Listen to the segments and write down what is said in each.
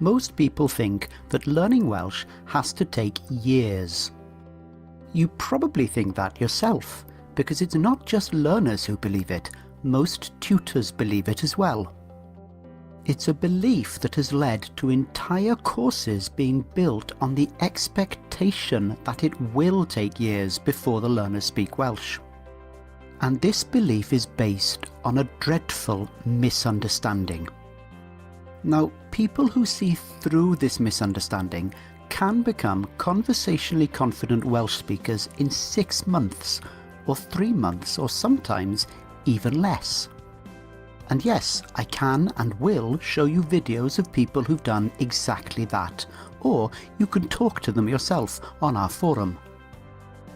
Most people think that learning Welsh has to take years. You probably think that yourself, because it's not just learners who believe it, most tutors believe it as well. It's a belief that has led to entire courses being built on the expectation that it will take years before the learners speak Welsh. And this belief is based on a dreadful misunderstanding. Now, people who see through this misunderstanding can become conversationally confident Welsh speakers in 6 months, or 3 months, or sometimes even less. And yes, I can and will show you videos of people who've done exactly that, or you can talk to them yourself on our forum.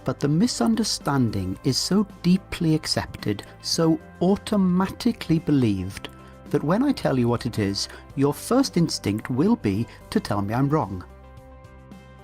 But the misunderstanding is so deeply accepted, so automatically believed, that when I tell you what it is, your first instinct will be to tell me I'm wrong.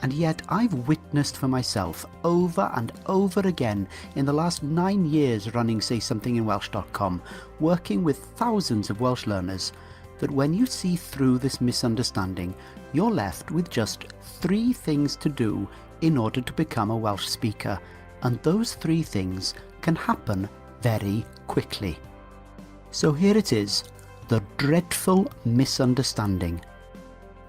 And yet I've witnessed for myself over and over again in the last 9 years running SaySomethingInWelsh.com, working with thousands of Welsh learners, that when you see through this misunderstanding, you're left with just 3 things to do in order to become a Welsh speaker, and those 3 things can happen very quickly. So here it is, the dreadful misunderstanding.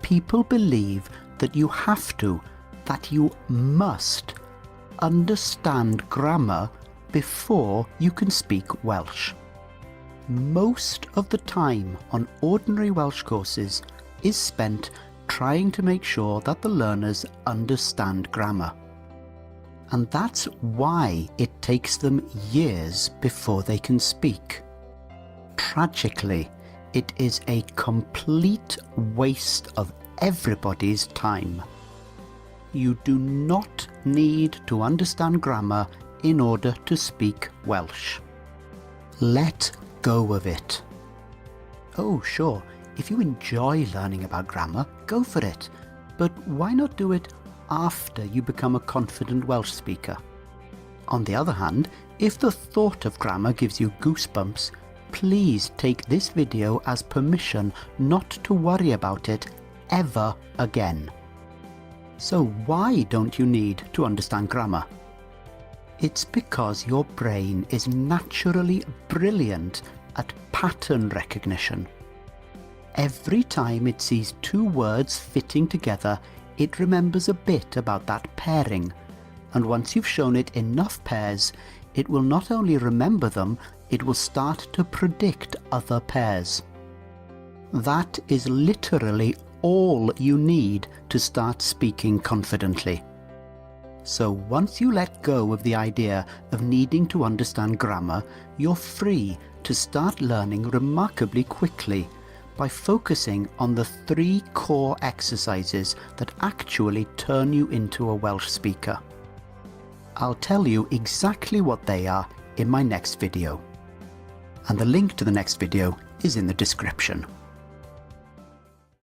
People believe that you have to, that you must, understand grammar before you can speak Welsh. Most of the time on ordinary Welsh courses is spent trying to make sure that the learners understand grammar. And that's why it takes them years before they can speak. Tragically, it is a complete waste of everybody's time. You do not need to understand grammar in order to speak Welsh. Let go of it. Oh, sure, if you enjoy learning about grammar, go for it. But why not do it after you become a confident Welsh speaker? On the other hand, if the thought of grammar gives you goosebumps, please take this video as permission not to worry about it ever again. So why don't you need to understand grammar? It's because your brain is naturally brilliant at pattern recognition. Every time it sees 2 words fitting together, it remembers a bit about that pairing, and once you've shown it enough pairs, it will not only remember them, it will start to predict other pairs. That is literally all you need to start speaking confidently. So once you let go of the idea of needing to understand grammar, you're free to start learning remarkably quickly by focusing on the 3 core exercises that actually turn you into a Welsh speaker. I'll tell you exactly what they are in my next video. And the link to the next video is in the description.